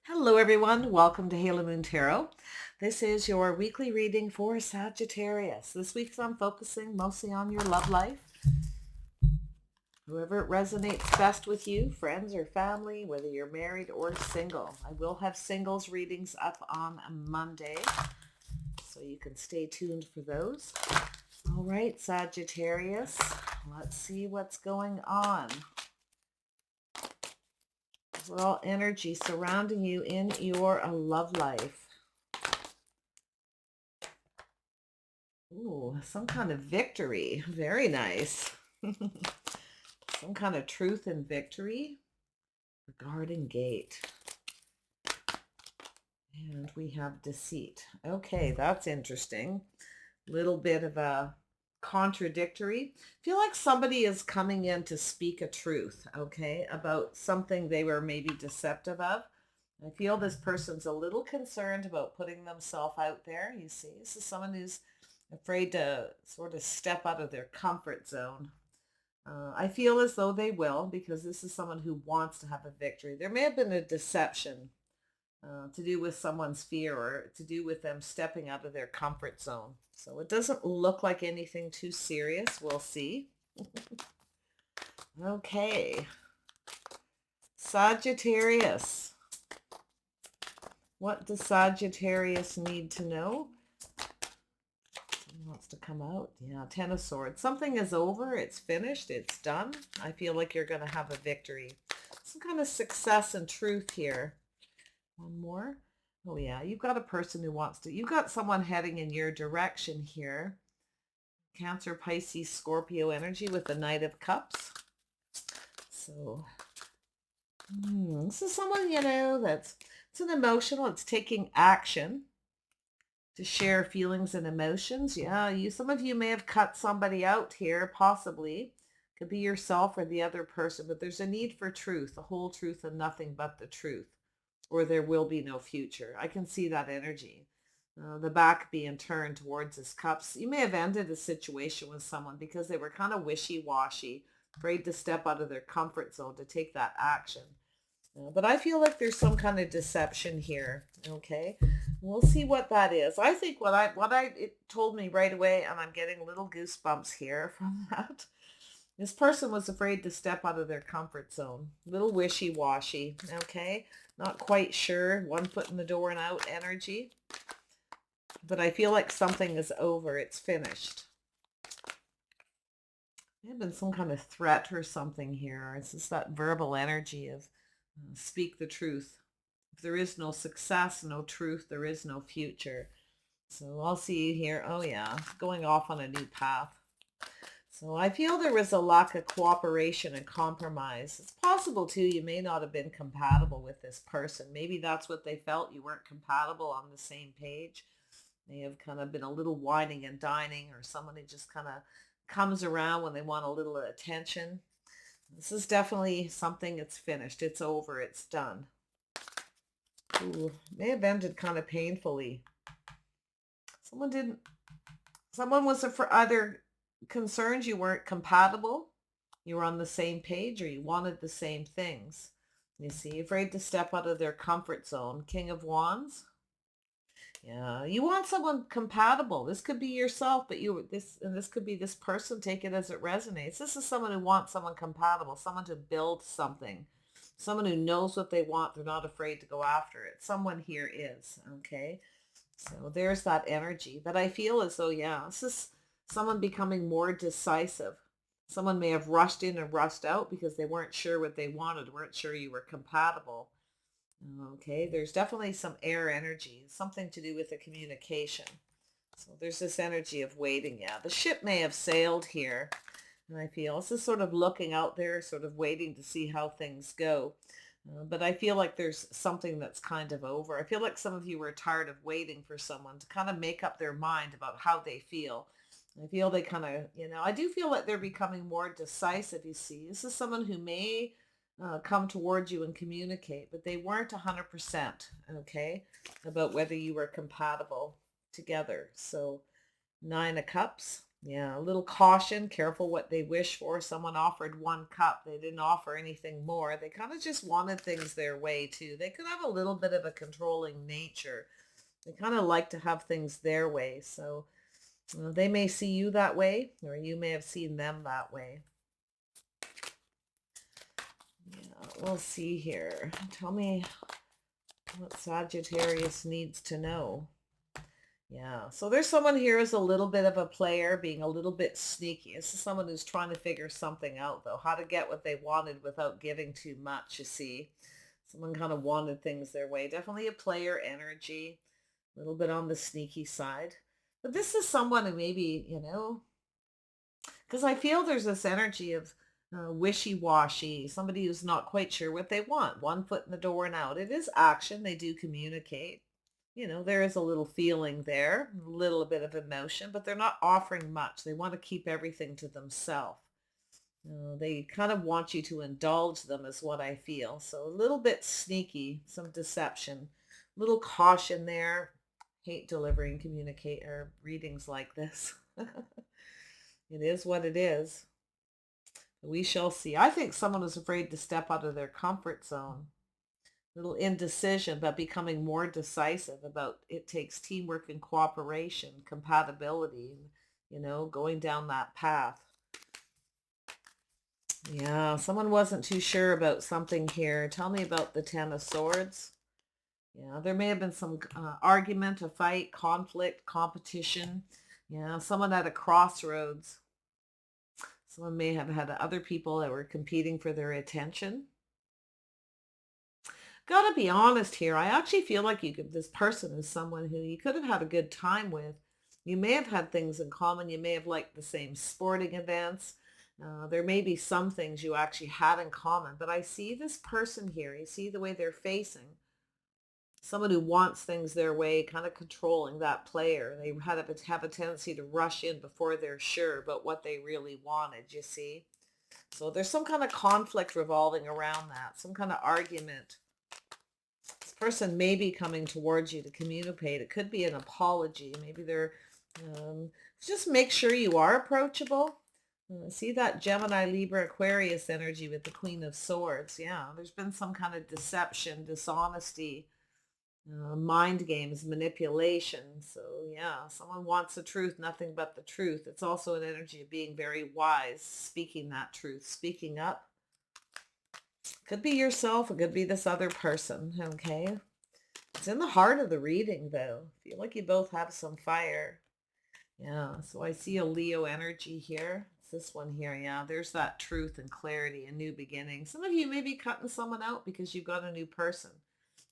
Hello, everyone. Welcome to Halo Moon Tarot. This is your weekly reading for Sagittarius. This week, I'm focusing mostly on your love life. Whoever it resonates best with you, friends or family, whether you're married or single. I will have singles readings up on Monday, so you can stay tuned for those. All right, Sagittarius, let's see what's going on. Well, energy surrounding you in your love life. Ooh, some kind of victory. Very nice. Some kind of truth and victory. The Garden Gate. And we have deceit. Okay, that's interesting. Little bit of a contradictory. Feel like somebody is coming in to speak a truth, okay, about something they were maybe deceptive of. I feel this person's a little concerned about putting themselves out there. You see, this is someone who's afraid to sort of step out of their comfort zone. I feel as though they will, because this is someone who wants to have a victory. There may have been a deception to do with someone's fear or to do with them stepping out of their comfort zone. So it doesn't look like anything too serious. We'll see. Okay. Sagittarius. What does Sagittarius need to know? Wants to come out. Yeah, Ten of Swords. Something is over. It's finished. It's done. I feel like you're going to have a victory. Some kind of success and truth here. One more. Oh, yeah. You've got a person who wants to. You've got someone heading in your direction here. Cancer, Pisces, Scorpio energy with the Knight of Cups. So, this is someone, that's it's an emotional. It's taking action to share feelings and emotions. Yeah, some of you may have cut somebody out here, possibly. Could be yourself or the other person, but there's a need for truth, the whole truth and nothing but the truth, or there will be no future. I can see that energy. The back being turned towards his cups. You may have ended a situation with someone because they were kind of wishy-washy, afraid to step out of their comfort zone to take that action. But I feel like there's some kind of deception here. Okay, we'll see what that is. I think it told me right away, and I'm getting little goosebumps here from that. This person was afraid to step out of their comfort zone. Little wishy-washy. Okay, not quite sure. One foot in the door and out energy. But I feel like something is over. It's finished. There had been some kind of threat or something here. It's just that verbal energy of speak the truth. If there is no success, no truth, there is no future. So I'll see you here. Oh yeah, going off on a new path. So I feel there was a lack of cooperation and compromise. It's possible too, you may not have been compatible with this person. Maybe that's what they felt. You weren't compatible on the same page. They have kind of been a little whining and dining, or someone who just kind of comes around when they want a little attention. This is definitely something. It's finished. It's over. It's done. Ooh, may have ended kind of painfully. Someone was for either concerned you weren't compatible, you were on the same page, or you wanted the same things. You see, afraid to step out of their comfort zone. King of Wands. Yeah, you want someone compatible. This could be yourself, but this could be this person. Take it as it resonates. This is someone who wants someone compatible, someone to build something, someone who knows what they want. They're not afraid to go after it. Someone here is, okay? So there's that energy. But I feel as though, yeah, this is someone becoming more decisive. Someone may have rushed in and rushed out because they weren't sure what they wanted, weren't sure you were compatible. Okay, there's definitely some air energy, something to do with the communication. So there's this energy of waiting. Yeah, the ship may have sailed here. And I feel this is sort of looking out there, sort of waiting to see how things go. But I feel like there's something that's kind of over. I feel like some of you were tired of waiting for someone to kind of make up their mind about how they feel. I feel they kind of, I do feel like they're becoming more decisive, you see. This is someone who may come towards you and communicate, but they weren't 100%, okay, about whether you were compatible together. So Nine of Cups. Yeah, a little caution, careful what they wish for. Someone offered 1 cup. They didn't offer anything more. They kind of just wanted things their way too. They could have a little bit of a controlling nature. They kind of like to have things their way. So they may see you that way, or you may have seen them that way. Yeah, we'll see here. Tell me what Sagittarius needs to know. Yeah, so there's someone here who's a little bit of a player, being a little bit sneaky. This is someone who's trying to figure something out, though, how to get what they wanted without giving too much, you see. Someone kind of wanted things their way. Definitely a player energy, a little bit on the sneaky side. But this is someone who maybe, because I feel there's this energy of wishy-washy, somebody who's not quite sure what they want. 1 foot in the door and out. It is action. They do communicate. There is a little feeling there, a little bit of emotion, but they're not offering much. They want to keep everything to themselves. They kind of want you to indulge them is what I feel. So a little bit sneaky, some deception, little caution there. Hate delivering communicate or readings like this. It is what it is. We shall see. I think someone is afraid to step out of their comfort zone. Little indecision, but becoming more decisive about it takes teamwork and cooperation, compatibility, going down that path. Yeah, someone wasn't too sure about something here. Tell me about the Ten of Swords. Yeah, there may have been some argument, a fight, conflict, competition. Yeah, someone at a crossroads. Someone may have had other people that were competing for their attention. Gotta be honest here. I actually feel like this person is someone who you could have had a good time with. You may have had things in common. You may have liked the same sporting events. There may be some things you actually had in common, but I see this person here. You see the way they're facing. Someone who wants things their way, kind of controlling that player. They have a tendency to rush in before they're sure about what they really wanted, you see? So there's some kind of conflict revolving around that, some kind of argument. This person may be coming towards you to communicate. It could be an apology. Maybe they're um, just make sure you are approachable. See that Gemini, Libra, Aquarius energy with the Queen of Swords. Yeah, there's been some kind of deception, dishonesty, mind games, manipulation. So yeah, someone wants the truth, nothing but the truth. It's also an energy of being very wise, speaking that truth, speaking up. Could be yourself, it could be this other person, okay? It's in the heart of the reading, though. I feel like you both have some fire. Yeah, so I see a Leo energy here. It's this one here. Yeah, there's that truth and clarity, a new beginning. Some of you may be cutting someone out because you've got a new person.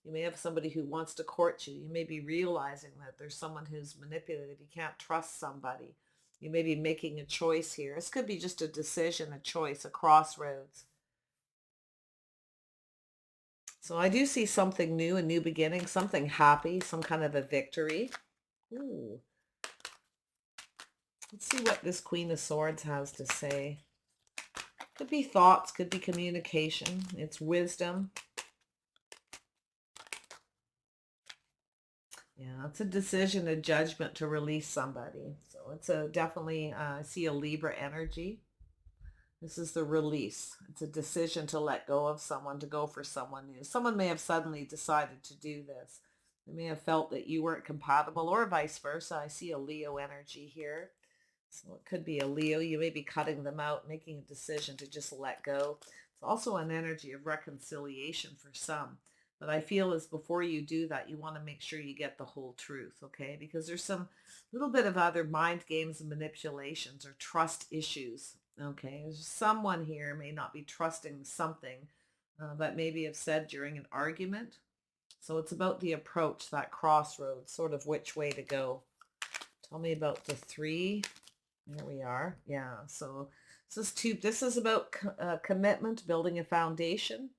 You may have somebody who wants to court you. You may be realizing that there's someone who's manipulative. You can't trust somebody. You may be making a choice here. This could be just a decision, a choice, a crossroads. So I do see something new, a new beginning, something happy, some kind of a victory. Ooh. Let's see what this Queen of Swords has to say. Could be thoughts, could be communication. It's wisdom. Yeah, it's a decision, a judgment to release somebody. So it's a definitely, I see a Libra energy. This is the release. It's a decision to let go of someone, to go for someone new. Someone may have suddenly decided to do this. They may have felt that you weren't compatible or vice versa. I see a Leo energy here. So it could be a Leo. You may be cutting them out, making a decision to just let go. It's also an energy of reconciliation for some. But I feel as before you do that, you want to make sure you get the whole truth, okay? Because there's some little bit of other mind games and manipulations or trust issues, okay? There's someone here may not be trusting something that maybe have said during an argument. So it's about the approach, that crossroads, sort of which way to go. Tell me about the 3. There we are. Yeah. So this is about commitment, building a foundation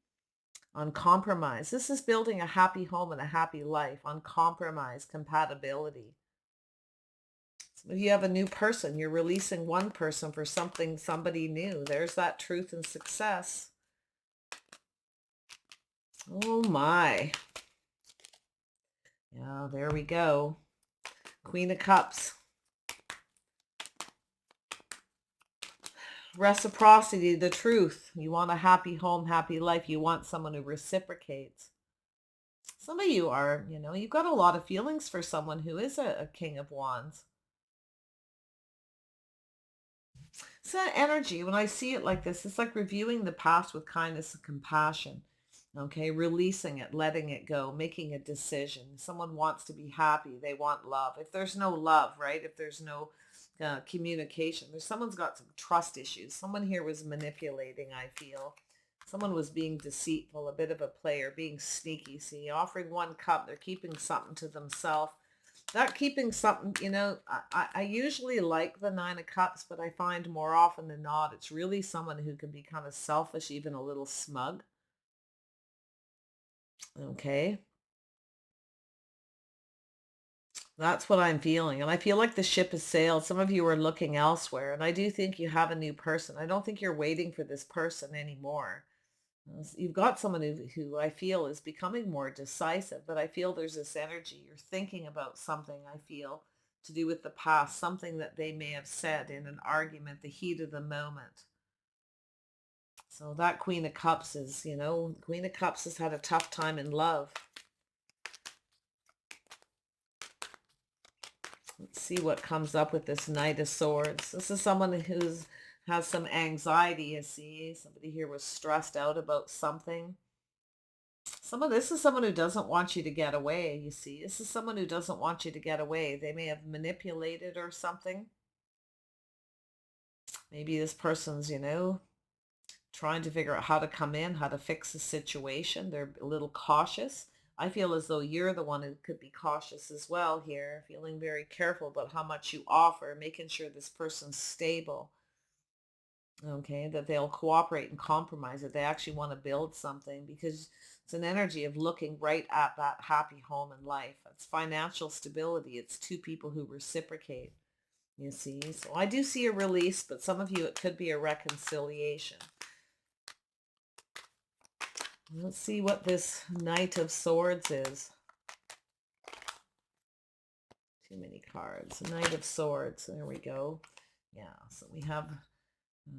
on compromise. This is building a happy home and a happy life on compromise, compatibility. So if you have a new person, you're releasing one person for somebody new. There's that truth and success. Oh my. Yeah, there we go. Queen of Cups. Reciprocity, the truth. You want a happy home, happy life. You want someone who reciprocates. Some of you are, you've got a lot of feelings for someone who is a King of Wands. It's that energy. When I see it like this, it's like reviewing the past with kindness and compassion. Okay, releasing it, letting it go, making a decision. Someone wants to be happy. They want love. If there's no love, right? If there's no communication, someone's got some trust issues. Someone here was manipulating, I feel. Someone was being deceitful, a bit of a player, being sneaky. See, offering one cup, they're keeping something to themselves. Not keeping something, I usually like the Nine of Cups, but I find more often than not, it's really someone who can be kind of selfish, even a little smug. Okay. That's what I'm feeling. And I feel like the ship has sailed. Some of you are looking elsewhere. And I do think you have a new person. I don't think you're waiting for this person anymore. You've got someone who I feel is becoming more decisive, but I feel there's this energy. You're thinking about something, I feel, to do with the past, something that they may have said in an argument, the heat of the moment. So that Queen of Cups is, Queen of Cups has had a tough time in love. Let's see what comes up with this Knight of Swords. This is someone who's has some anxiety, you see. Somebody here was stressed out about something. This is someone who doesn't want you to get away, you see. This is someone who doesn't want you to get away. They may have manipulated or something. Maybe this person's, trying to figure out how to come in, how to fix the situation. They're a little cautious. I feel as though you're the one who could be cautious as well here, feeling very careful about how much you offer, making sure this person's stable. Okay, that they'll cooperate and compromise, that they actually want to build something, because it's an energy of looking right at that happy home and life. It's financial stability. It's two people who reciprocate, you see. So I do see a release, but some of you, it could be a reconciliation. Let's see what this Knight of Swords is. Too many cards. Knight of Swords. There we go. Yeah, so we have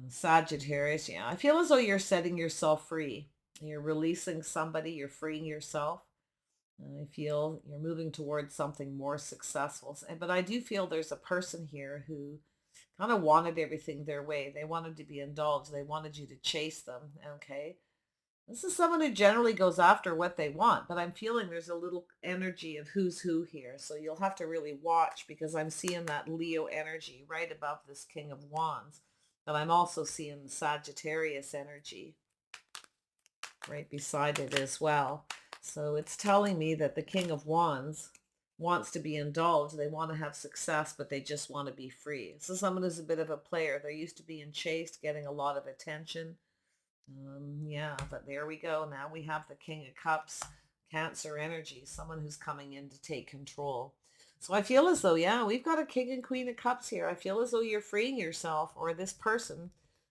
Sagittarius. Yeah, I feel as though you're setting yourself free. You're releasing somebody. You're freeing yourself. I feel you're moving towards something more successful. But I do feel there's a person here who kind of wanted everything their way. They wanted to be indulged. They wanted you to chase them. Okay. This is someone who generally goes after what they want, but I'm feeling there's a little energy of who's who here. So you'll have to really watch, because I'm seeing that Leo energy right above this King of Wands. But I'm also seeing the Sagittarius energy right beside it as well. So it's telling me that the King of Wands wants to be indulged. They want to have success, but they just want to be free. So someone who's a bit of a player. They're used to being chased, getting a lot of attention. Yeah, but there we go. Now we have the King of Cups, Cancer energy, someone who's coming in to take control. So I feel as though, yeah, we've got a King and Queen of Cups here. I feel as though you're freeing yourself, or this person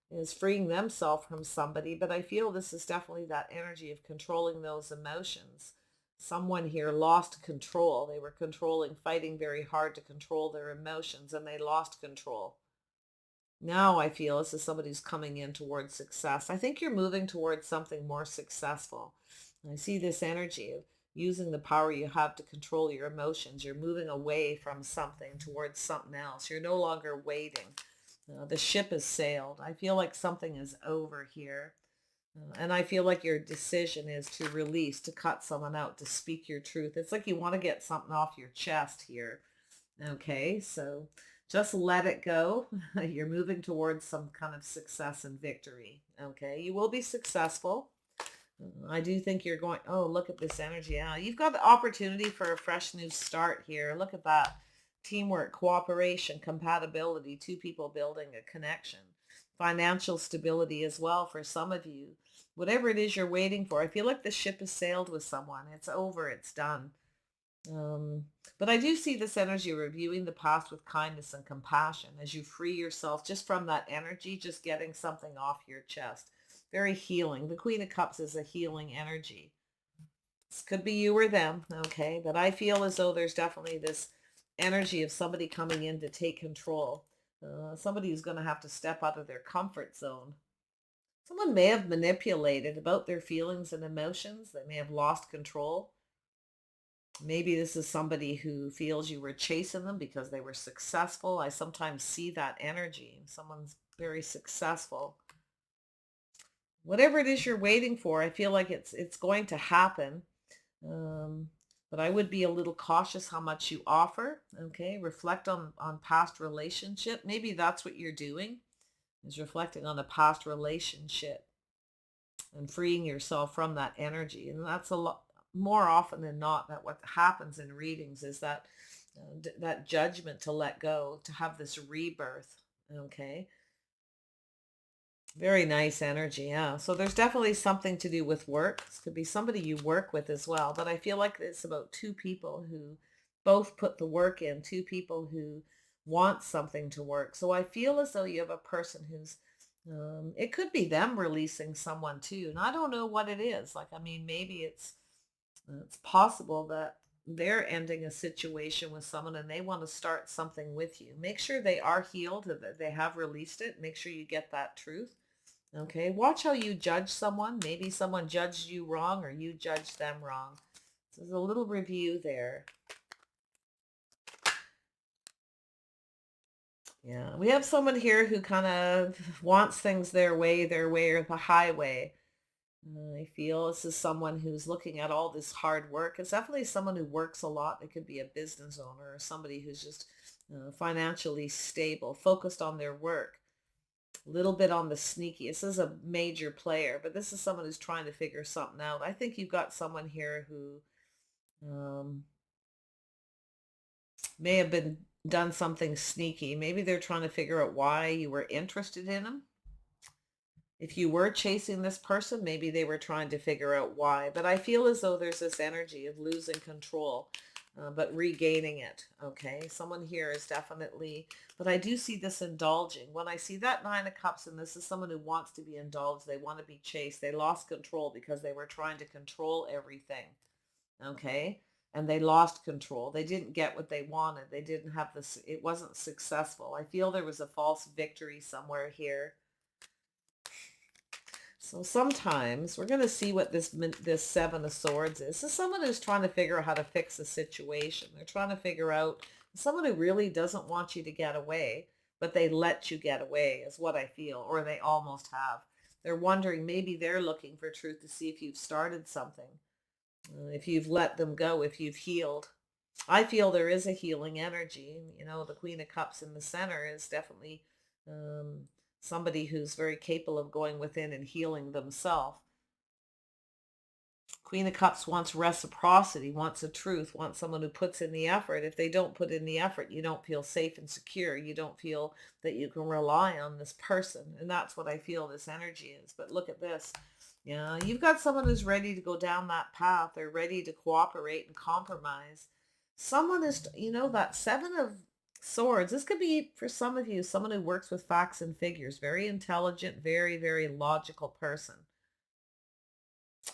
is freeing themselves from somebody, but I feel this is definitely that energy of controlling those emotions. Someone here lost control. They were controlling, fighting very hard to control their emotions, and they lost control. Now I feel this is somebody who's coming in towards success. I think you're moving towards something more successful. I see this energy of using the power you have to control your emotions. You're moving away from something towards something else. You're no longer waiting. The ship has sailed. I feel like something is over here. And I feel like your decision is to release, to cut someone out, to speak your truth. It's like you want to get something off your chest here. Okay, so just let it go. You're moving towards some kind of success and victory. Okay, you will be successful. I do think you're going, oh, look at this energy. Yeah, you've got the opportunity for a fresh new start here. Look at that. Teamwork, cooperation, compatibility, two people building a connection. Financial stability as well for some of you. Whatever it is you're waiting for, I feel like the ship has sailed with someone. It's over. It's done. But I do see this energy reviewing the past with kindness and compassion as you free yourself just from that energy, just getting something off your chest. Very healing. The Queen of Cups is a healing energy. This could be you or them, okay? But I feel as though there's definitely this energy of somebody coming in to take control. Somebody who's going to have to step out of their comfort zone. Someone may have manipulated about their feelings and emotions. They may have lost control. Maybe this is somebody who feels you were chasing them because they were successful. I sometimes see that energy. Someone's very successful. Whatever it is you're waiting for, I feel like it's going to happen. Um, but I would be a little cautious how much you offer. Okay, reflect on past relationship. Maybe that's what you're doing, is reflecting on a past relationship and freeing yourself from that energy. And that's a lot more often than not that what happens in readings is that that judgment to let go, to have this rebirth. Okay, very nice energy. Yeah. So there's definitely something to do with work. This could be somebody you work with as well. But I feel like it's about two people who both put the work in, two people who want something to work. So I feel as though you have a person who's, it could be them releasing someone too. And I don't know what it is. Like, I mean, maybe it's possible that they're ending a situation with someone and they want to start something with you. Make sure they are healed, that they have released it. Make sure you get that truth. Okay, watch how you judge someone. Maybe someone judged you wrong or you judged them wrong. So there's a little review there. Yeah, we have someone here who kind of wants things their way or the highway. I feel this is someone who's looking at all this hard work. It's definitely someone who works a lot. It could be a business owner or somebody who's just financially stable, focused on their work. A little bit on the sneaky. This is a major player, but this is someone who's trying to figure something out. I think you've got someone here who um, may have been done something sneaky. Maybe they're trying to figure out why you were interested in them. If you were chasing this person, maybe they were trying to figure out why. But I feel as though there's this energy of losing control, but regaining it. Okay, someone here is definitely, but I do see this indulging. When I see that Nine of Cups, and this is someone who wants to be indulged, they want to be chased. They lost control because they were trying to control everything. Okay, and they lost control. They didn't get what they wanted. They didn't have this. It wasn't successful. I feel there was a false victory somewhere here. So sometimes we're going to see what this Seven of Swords is. This is someone who's trying to figure out how to fix a situation. They're trying to figure out someone who really doesn't want you to get away, but they let you get away is what I feel, or they almost have. They're wondering, maybe they're looking for truth to see if you've started something, if you've let them go, if you've healed. I feel there is a healing energy. You know, the Queen of Cups in the center is definitely um, somebody who's very capable of going within and healing themselves. Queen of Cups wants reciprocity, wants a truth, wants someone who puts in the effort. If they don't put in the effort, you don't feel safe and secure. You don't feel that you can rely on this person. And that's what I feel this energy is. But look at this. Yeah, you've got someone who's ready to go down that path. They're ready to cooperate and compromise. Someone is, you know, that Seven of Swords. This could be, for some of you, someone who works with facts and figures. Very intelligent, very, very logical person.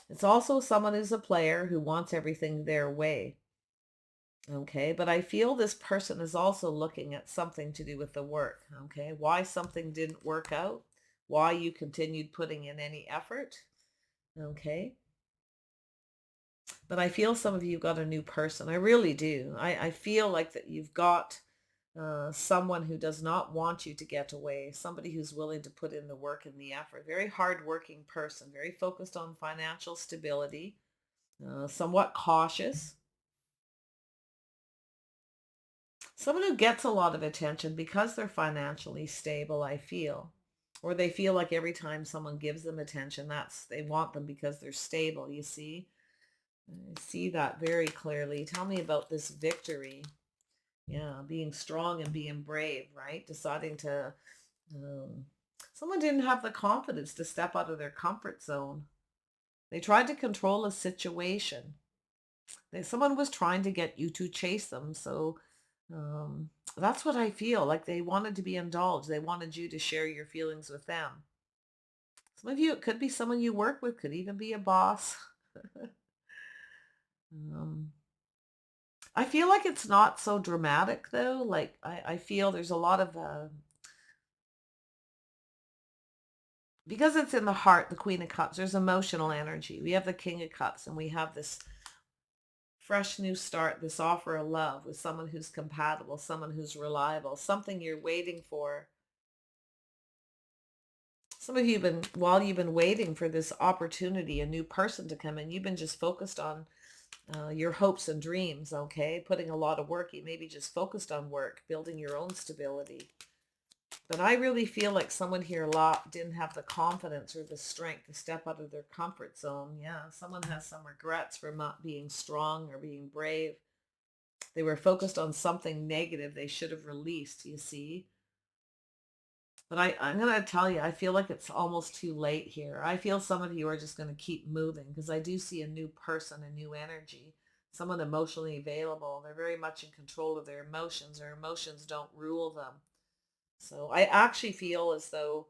It's also someone who's a player who wants everything their way. Okay, but I feel this person is also looking at something to do with the work. Okay, why something didn't work out, why you continued putting in any effort. Okay, but I feel some of you got a new person. I really do. I feel like that you've got someone who does not want you to get away, somebody who's willing to put in the work and the effort. Very hardworking person, very focused on financial stability, somewhat cautious. Someone who gets a lot of attention because they're financially stable, I feel. Or they feel like every time someone gives them attention, they want them because they're stable, you see? I see that very clearly. Tell me about this victory. Yeah, being strong and being brave, right? Deciding to, um, someone didn't have the confidence to step out of their comfort zone. They tried to control a situation. Someone was trying to get you to chase them. So that's what I feel like. They wanted to be indulged. They wanted you to share your feelings with them. Some of you, it could be someone you work with, could even be a boss. um, I feel like it's not so dramatic though. Like I feel there's a lot of because it's in the heart, the Queen of Cups, there's emotional energy. We have the King of Cups, and we have this fresh new start, this offer of love with someone who's compatible, someone who's reliable, something you're waiting for. Some of you have been, while you've been waiting for this opportunity, a new person to come in, you've been just focused on your hopes and dreams, okay? Putting a lot of work. You maybe just focused on work, building your own stability. But I really feel like someone here a lot didn't have the confidence or the strength to step out of their comfort zone. Yeah, someone has some regrets for not being strong or being brave. They were focused on something negative they should have released, you see. But I'm going to tell you, I feel like it's almost too late here. I feel some of you are just going to keep moving because I do see a new person, a new energy, someone emotionally available. They're very much in control of their emotions. Their emotions don't rule them. So I actually feel as though,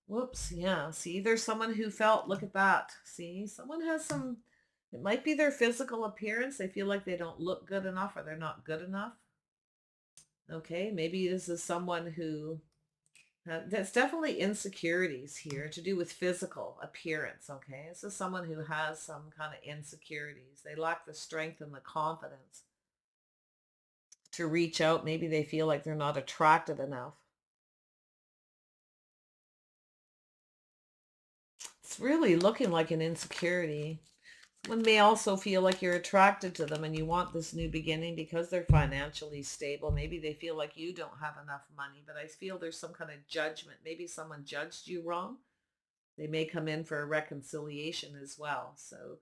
whoops, yeah, see, there's someone who felt, look at that. See, someone has some, it might be their physical appearance. They feel like they don't look good enough or they're not good enough. Okay, maybe this is someone who that's definitely insecurities here to do with physical appearance, okay? This is someone who has some kind of insecurities. They lack the strength and the confidence to reach out. Maybe they feel like they're not attractive enough. It's really looking like an insecurity. One may also feel like you're attracted to them and you want this new beginning because they're financially stable. Maybe they feel like you don't have enough money, but I feel there's some kind of judgment. Maybe someone judged you wrong. They may come in for a reconciliation as well. So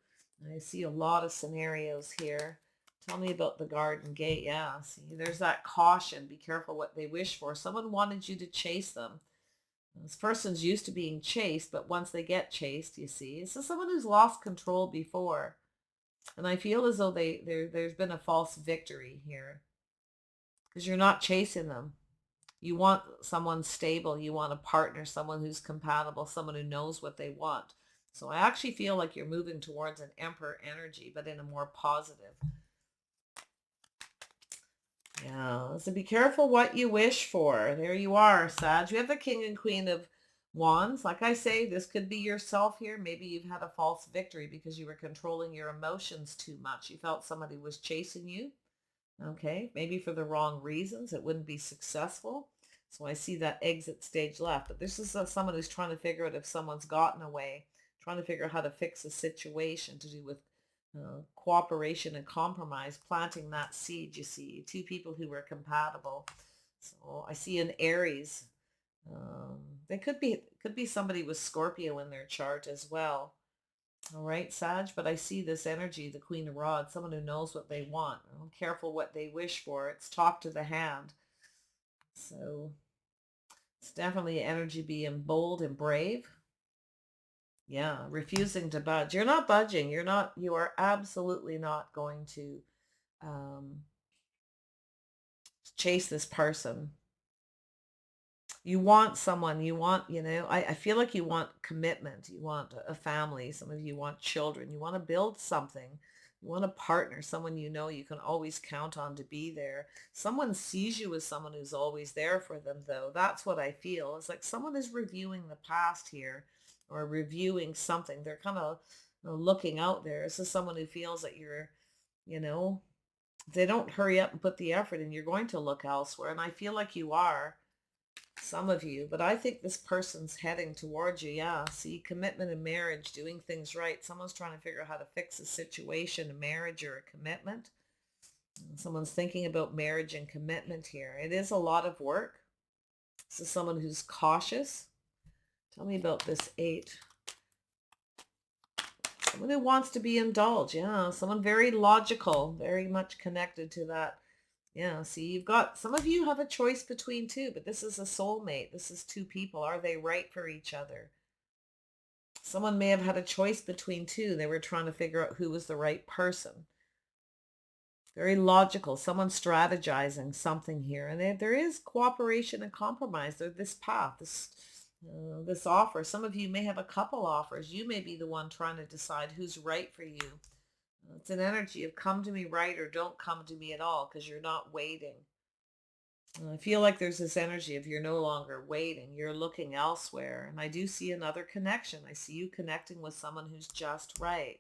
I see a lot of scenarios here. Tell me about the garden gate. Yeah, see, there's that caution. Be careful what they wish for. Someone wanted you to chase them. This person's used to being chased, but once they get chased, you see, this is someone who's lost control before. And I feel as though there's been a false victory here because you're not chasing them. You want someone stable. You want a partner, someone who's compatible, someone who knows what they want. So I actually feel like you're moving towards an emperor energy, but in a more positive. Yeah, so be careful what you wish for. There you are, Sag. You have the King and Queen of Wands. Like I say, this could be yourself here. Maybe you've had a false victory because you were controlling your emotions too much. You felt somebody was chasing you. Okay, maybe for the wrong reasons. It wouldn't be successful. So I see that exit stage left. But this is someone who's trying to figure out if someone's gotten away, trying to figure out how to fix a situation to do with cooperation and compromise, planting that seed, you see. Two people who were compatible. So I see an Aries. Um, they could be somebody with Scorpio in their chart as well. All right, Sag, but I see this energy, the Queen of Rods, someone who knows what they want. Careful what they wish for. It's talk to the hand. So it's definitely energy being bold and brave. Yeah, refusing to budge. You're not budging. You are absolutely not going to um, chase this person. You want someone, I feel like you want commitment. You want a family. Some of you want children. You want to build something. You want a partner, someone you know you can always count on to be there. Someone sees you as someone who's always there for them, though. That's what I feel. It's like someone is reviewing the past here or reviewing something. They're kind of looking out there. This is someone who feels that you know, they don't hurry up and put the effort in. You're going to look elsewhere. And I feel like you are, some of you, but I think this person's heading towards you. Yeah, see, commitment and marriage, doing things right. Someone's trying to figure out how to fix a situation, a marriage or a commitment. Someone's thinking about marriage and commitment here. It is a lot of work. This is someone who's cautious. Tell me about this 8. Someone who wants to be indulged. Yeah, someone very logical, very much connected to that. Yeah, see, you've got, some of you have a choice between two, but this is a soulmate. This is two people. Are they right for each other? Someone may have had a choice between two. They were trying to figure out who was the right person. Very logical. Someone strategizing something here. And there is cooperation and compromise. There's this path, this offer. Some of you may have a couple offers. You may be the one trying to decide who's right for you. It's an energy of come to me right or don't come to me at all because you're not waiting. I feel like there's this energy of you're no longer waiting, you're looking elsewhere. And I do see another connection. I see you connecting with someone who's just right.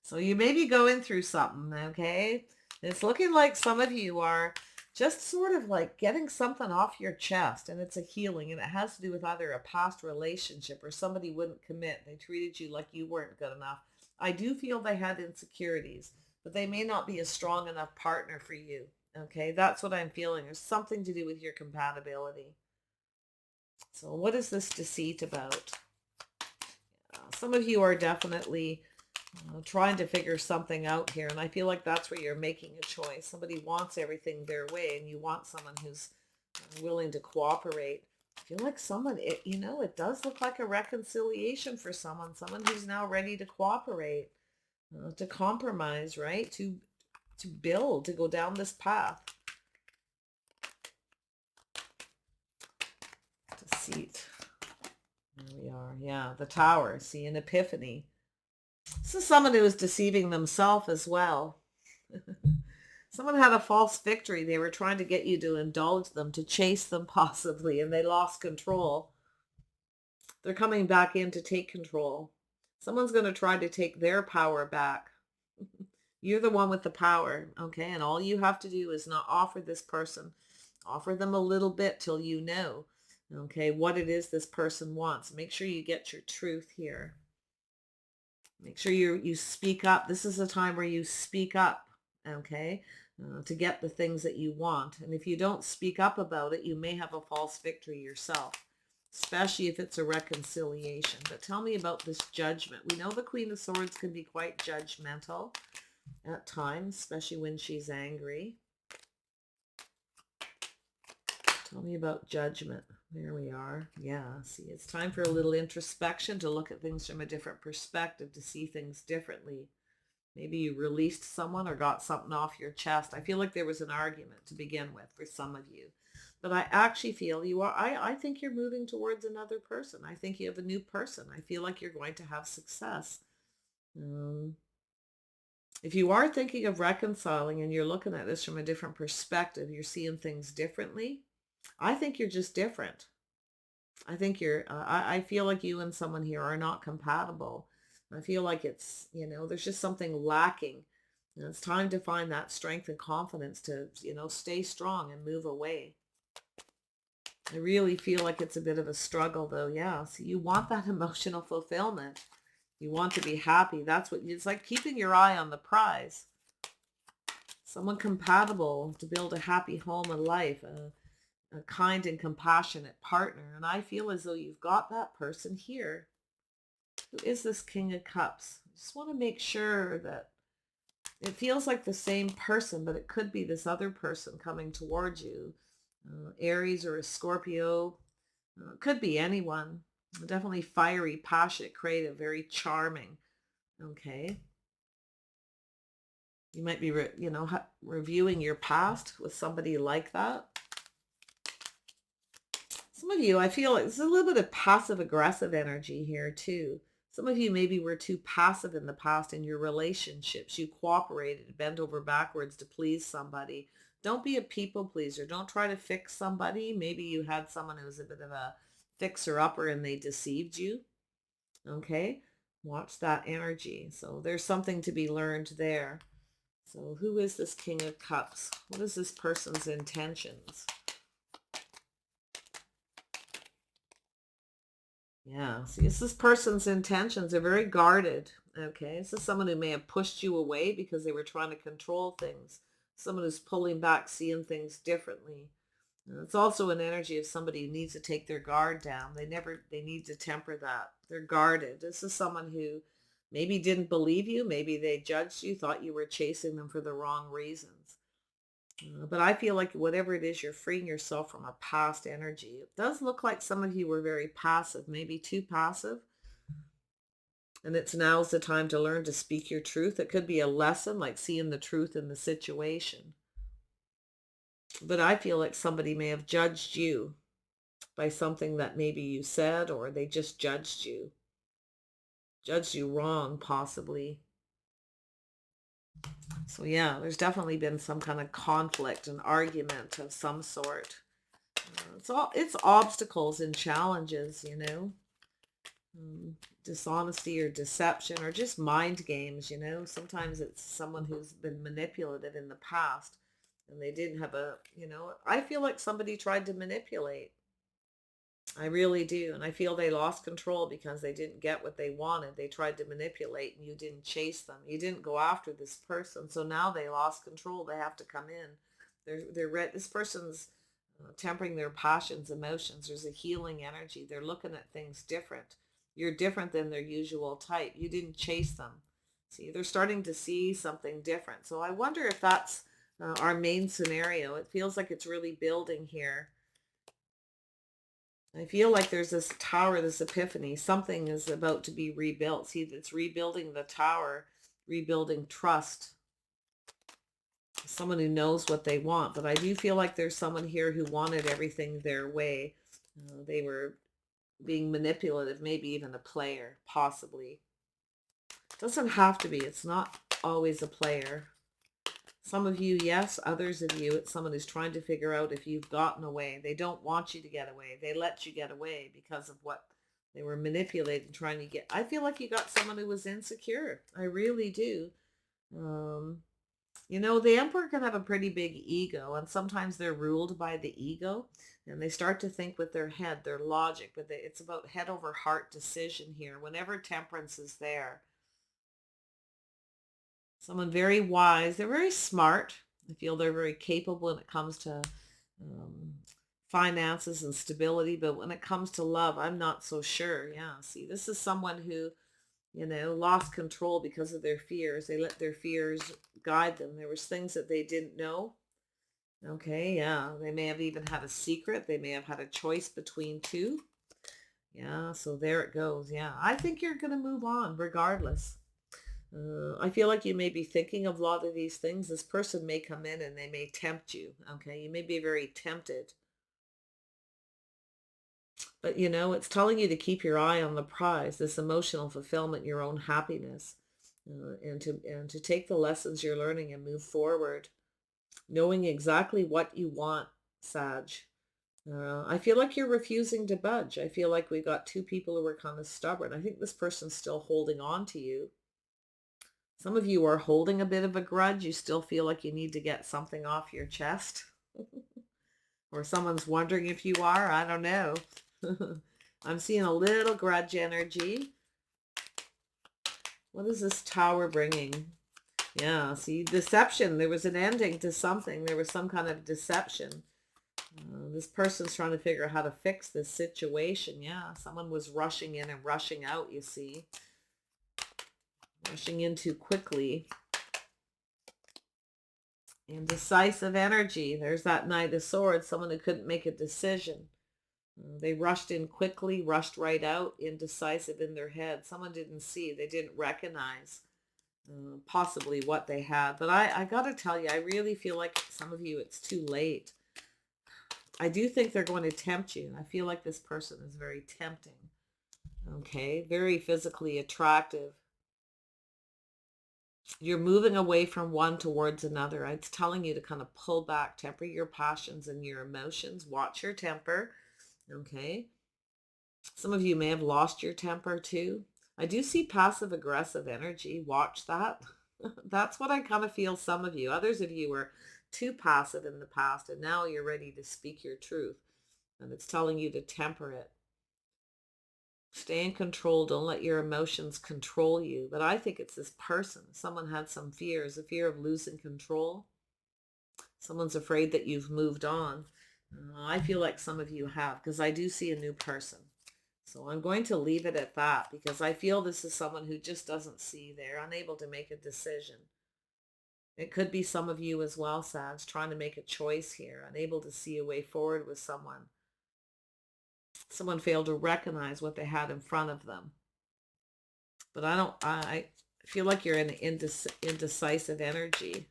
So you may be going through something, okay? It's looking like some of you are just sort of like getting something off your chest, and it's a healing, and it has to do with either a past relationship or somebody wouldn't commit. They treated you like you weren't good enough. I do feel they had insecurities, but they may not be a strong enough partner for you. Okay, that's what I'm feeling. There's something to do with your compatibility. So, what is this deceit about? Some of you are definitely trying to figure something out here. And I feel like that's where you're making a choice. Somebody wants everything their way, and you want someone who's willing to cooperate. I feel like someone, it does look like a reconciliation for someone who's now ready to cooperate, to compromise, right? To build, to go down this path. Deceit. There we are. Yeah, the Tower. See, an epiphany. This is someone who is deceiving themselves as well. Someone had a false victory. They were trying to get you to indulge them, to chase them possibly, and they lost control. They're coming back in to take control. Someone's going to try to take their power back. You're the one with the power, okay? And all you have to do is not offer this person, offer them a little bit till you know, okay, what it is this person wants. Make sure you get your truth here. Make sure you speak up. This is a time where you speak up, okay, to get the things that you want. And if you don't speak up about it, you may have a false victory yourself, especially if it's a reconciliation. But tell me about this judgment. We know the Queen of Swords can be quite judgmental at times, especially when she's angry. Tell me about judgment. There we are. Yeah, see, it's time for a little introspection, to look at things from a different perspective, to see things differently. Maybe you released someone or got something off your chest. I feel like there was an argument to begin with for some of you. But I actually feel you are, I think you're moving towards another person. I think you have a new person. I feel like you're going to have success. If you are thinking of reconciling and you're looking at this from a different perspective, you're seeing things differently. I think you're just different. I think I feel like you and someone here are not compatible. I feel like it's, there's just something lacking. And it's time to find that strength and confidence to, stay strong and move away. I really feel like it's a bit of a struggle though. Yeah. So you want that emotional fulfillment. You want to be happy. That's what it's like, keeping your eye on the prize. Someone compatible to build a happy home and life, a kind and compassionate partner. And I feel as though you've got that person here. Who is this King of Cups? I just want to make sure that it feels like the same person, but it could be this other person coming towards you. Aries or a Scorpio. Could be anyone. Definitely fiery, passionate, creative, very charming. Okay. You might be, reviewing your past with somebody like that. Some of you, I feel like there's a little bit of passive aggressive energy here too. Some of you maybe were too passive in the past in your relationships. You cooperated, bent over backwards to please somebody. Don't be a people pleaser. Don't try to fix somebody. Maybe you had someone who was a bit of a fixer-upper and they deceived you. Okay? Watch that energy. So there's something to be learned there. So who is this King of Cups? What is this person's intentions? Yeah, see, this person's intentions are very guarded. Okay, this is someone who may have pushed you away because they were trying to control things. Someone who's pulling back, seeing things differently. And it's also an energy of somebody who needs to take their guard down. They need to temper that. They're guarded. This is someone who maybe didn't believe you. Maybe they judged you, thought you were chasing them for the wrong reasons. But I feel like whatever it is, you're freeing yourself from a past energy. It does look like some of you were very passive, maybe too passive. And it's now's the time to learn to speak your truth. It could be a lesson, like seeing the truth in the situation. But I feel like somebody may have judged you by something that maybe you said, or they just judged you wrong, possibly. So yeah, there's definitely been some kind of conflict, an argument of some sort. It's obstacles and challenges, you know. Dishonesty or deception or just mind games, you know. Sometimes it's someone who's been manipulative in the past and they didn't have a, you know, I feel like somebody tried to manipulate. I really do. And I feel they lost control because they didn't get what they wanted. They tried to manipulate and you didn't chase them. You didn't go after this person. So now they lost control. They have to come in. This person's tempering their passions, emotions. There's a healing energy. They're looking at things different. You're different than their usual type. You didn't chase them. See, they're starting to see something different. So I wonder if that's our main scenario. It feels like it's really building here. I feel like there's this tower, this epiphany. Something is about to be rebuilt. See, it's rebuilding the tower, rebuilding trust. Someone who knows what they want. But I do feel like there's someone here who wanted everything their way. They were being manipulative, maybe even a player, possibly. Doesn't have to be. It's not always a player. Some of you, yes. Others of you, it's someone who's trying to figure out if you've gotten away. They don't want you to get away. They let you get away because of what they were manipulating, trying to get. I feel like you got someone who was insecure. I really do. You know, the emperor can have a pretty big ego, and sometimes they're ruled by the ego, and they start to think with their head, their logic, but it's about head over heart decision here. Whenever temperance is there, someone very wise. They're very smart. I feel they're very capable when it comes to um, finances and stability. But when it comes to love, I'm not so sure. Yeah. See, this is someone who, you know, lost control because of their fears. They let their fears guide them. There was things that they didn't know. Okay. Yeah. They may have even had a secret. They may have had a choice between two. Yeah. So there it goes. Yeah. I think you're going to move on regardless. I feel like you may be thinking of a lot of these things. This person may come in and they may tempt you. Okay. You may be very tempted, but you know, it's telling you to keep your eye on the prize, this emotional fulfillment, your own happiness, and to take the lessons you're learning and move forward, knowing exactly what you want, Sag. I feel like you're refusing to budge. I feel like we got two people who are kind of stubborn. I think this person's still holding on to you. Some of you are holding a bit of a grudge. You still feel like you need to get something off your chest. Or someone's wondering if you are. I don't know. I'm seeing a little grudge energy. What is this tower bringing? Yeah, see, deception. There was an ending to something. There was some kind of deception. This person's trying to figure out how to fix this situation. Yeah, someone was rushing in and rushing out, you see. Rushing in too quickly. Indecisive energy. There's that Knight of Swords, someone who couldn't make a decision. They rushed in quickly, rushed right out, indecisive in their head. Someone didn't see, they didn't recognize possibly what they had. But I got to tell you, I really feel like some of you, it's too late. I do think they're going to tempt you. I feel like this person is very tempting. Okay, very physically attractive. You're moving away from one towards another. It's telling you to kind of pull back, temper your passions and your emotions. Watch your temper. Okay. Some of you may have lost your temper too. I do see passive aggressive energy. Watch that. That's what I kind of feel some of you. Others of you were too passive in the past and now you're ready to speak your truth. And it's telling you to temper it. Stay in control. Don't let your emotions control you. But I think it's this person. Someone had some fears, a fear of losing control. Someone's afraid that you've moved on. I feel like some of you have, because I do see a new person. So I'm going to leave it at that because I feel this is someone who just doesn't see. They're unable to make a decision. It could be some of you as well, Sag, trying to make a choice here, unable to see a way forward with someone. Someone failed to recognize what they had in front of them. But I feel like you're in indecisive energy.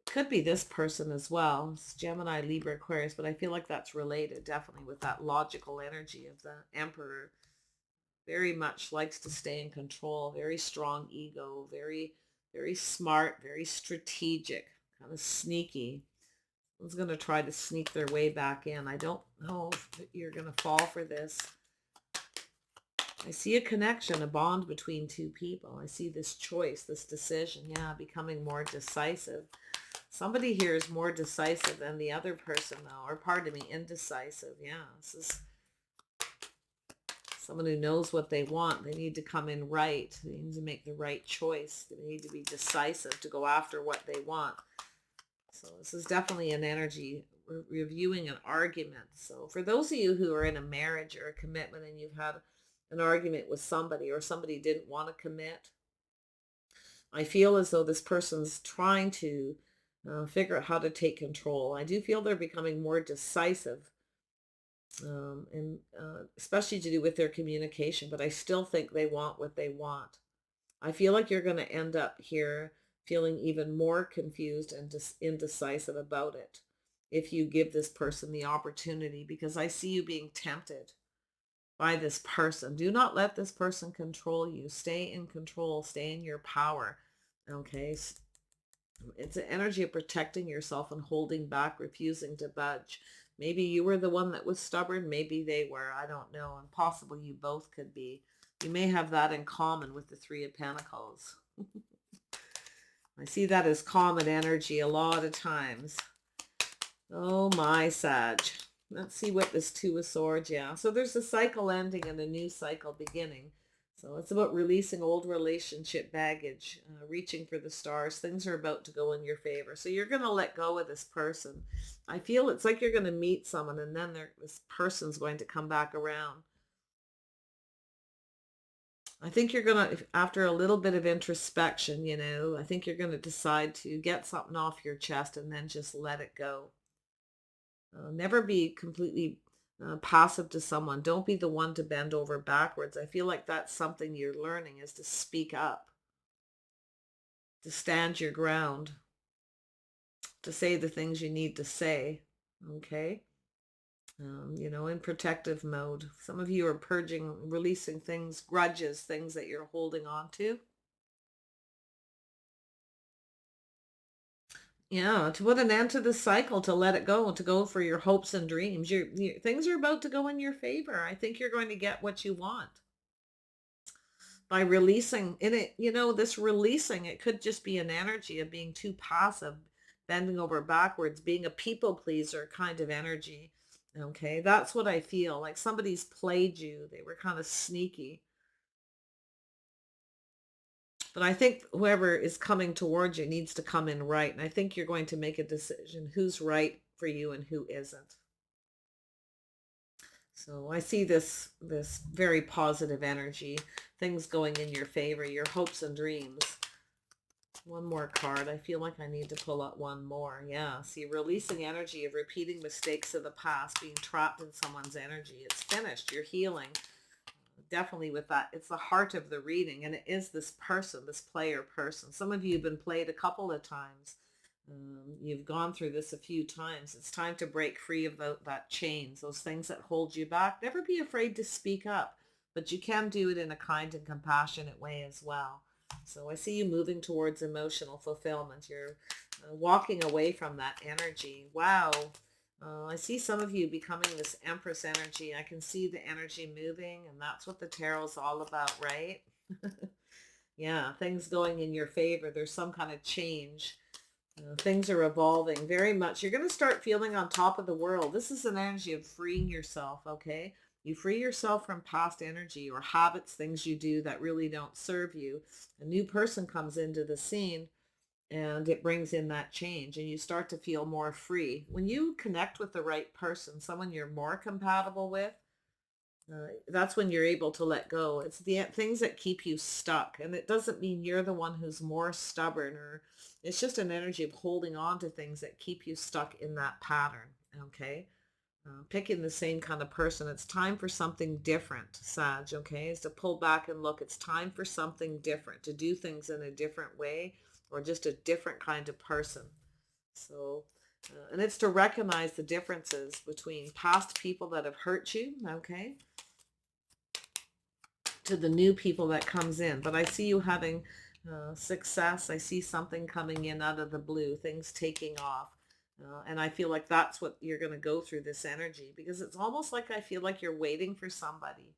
Could be this person as well. It's Gemini, Libra, Aquarius, but I feel like that's related definitely with that logical energy of the Emperor. Very much likes to stay in control, very strong ego, very Very smart, very strategic, kind of sneaky. Someone's going to try to sneak their way back in. I don't know if you're going to fall for this. I see a connection, a bond between two people. I see this choice, this decision, yeah, becoming more decisive. Somebody here is more decisive than the other person, though, or pardon me, indecisive. Yeah, this is someone who knows what they want. They need to come in right. They need to make the right choice. They need to be decisive to go after what they want. So this is definitely an energy reviewing an argument. So for those of you who are in a marriage or a commitment and you've had an argument with somebody or somebody didn't want to commit, I feel as though this person's trying to figure out how to take control. I do feel they're becoming more decisive, and especially to do with their communication, but I still think they want what they want. I feel like you're going to end up here feeling even more confused and indecisive about it if you give this person the opportunity, because I see you being tempted by this person. Do not let this person control you. Stay in control. Stay in your power. Okay. It's an energy of protecting yourself and holding back, refusing to budge. Maybe you were the one that was stubborn. Maybe they were. I don't know. And possibly you both could be. You may have that in common with the Three of Pentacles. I see that as common energy a lot of times. Oh my, Sag. Let's see what this Two of Swords, yeah. So there's a cycle ending and a new cycle beginning. So it's about releasing old relationship baggage, reaching for the stars. Things are about to go in your favor. So you're going to let go of this person. I feel it's like you're going to meet someone and then this person's going to come back around. I think you're going to, after a little bit of introspection, I think you're going to decide to get something off your chest and then just let it go. Never be completely passive to someone. Don't be the one to bend over backwards. I feel like that's something you're learning, is to speak up, to stand your ground, to say the things you need to say. Okay. In protective mode. Some of you are purging, releasing things, grudges, things that you're holding on to. Yeah, to put an end to the cycle, to let it go, to go for your hopes and dreams. Things are about to go in your favor. I think you're going to get what you want by releasing in it. This releasing, it could just be an energy of being too passive, bending over backwards, being a people pleaser kind of energy. Okay, that's what I feel like. Somebody's played you. They were kind of sneaky. But I think whoever is coming towards you needs to come in right. And I think you're going to make a decision who's right for you and who isn't. So I see this very positive energy, things going in your favor, your hopes and dreams. One more card. I feel like I need to pull out one more. Yeah. See, releasing energy of repeating mistakes of the past, being trapped in someone's energy. It's finished. You're healing. Definitely with that. It's the heart of the reading, and it is this person, this player person. Some of you have been played a couple of times. You've gone through this a few times. It's time to break free of that chains, those things that hold you back. Never be afraid to speak up, but you can do it in a kind and compassionate way as well. So I see you moving towards emotional fulfillment. You're walking away from that energy. Wow. I see some of you becoming this Empress energy. I can see the energy moving, and that's what the tarot's all about, right? Yeah, things going in your favor. There's some kind of change. Things are evolving very much. You're going to start feeling on top of the world. This is an energy of freeing yourself, okay? You free yourself from past energy or habits, things you do that really don't serve you. A new person comes into the scene and it brings in that change, and you start to feel more free. When you connect with the right person, someone you're more compatible with, that's when you're able to let go. It's the things that keep you stuck. And it doesn't mean you're the one who's more stubborn, or it's just an energy of holding on to things that keep you stuck in that pattern. Okay. Picking the same kind of person. It's time for something different, Sag. Okay. Is to pull back and look. It's time for something different, to do things in a different way, or just a different kind of person. So, and it's to recognize the differences between past people that have hurt you. Okay. To the new people that comes in. But I see you having Success. I see something coming in out of the blue, things taking off. And I feel like that's what you're going to go through this energy because it's almost like I feel like you're waiting for somebody.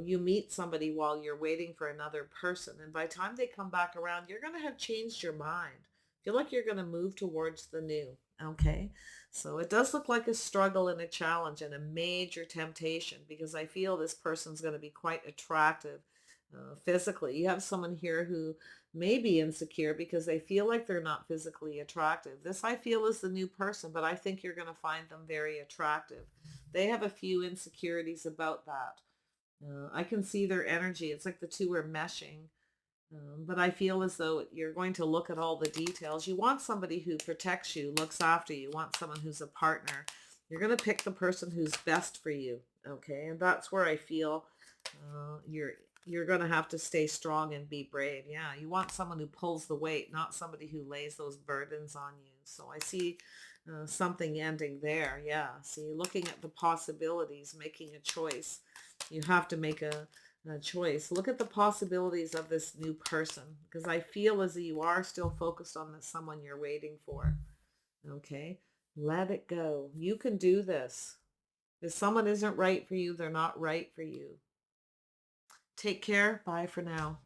You meet somebody while you're waiting for another person. And by the time they come back around, you're going to have changed your mind. Feel like you're going to move towards the new. Okay. So it does look like a struggle and a challenge and a major temptation because I feel this person's going to be quite attractive physically. You have someone here who may be insecure because they feel like they're not physically attractive. This I feel is the new person, but I think you're going to find them very attractive. They have a few insecurities about that. I can see their energy. It's like the two are meshing. But I feel as though you're going to look at all the details. You want somebody who protects you, looks after you. You want someone who's a partner. You're going to pick the person who's best for you. Okay. And that's where I feel you're going to have to stay strong and be brave. Yeah. You want someone who pulls the weight, not somebody who lays those burdens on you. So I see something ending there. Yeah. See, looking at the possibilities, making a choice. You have to make a choice. Look at the possibilities of this new person because I feel as though you are still focused on the someone you're waiting for. Okay. Let it go. You can do this. If someone isn't right for you, they're not right for you. Take care. Bye for now.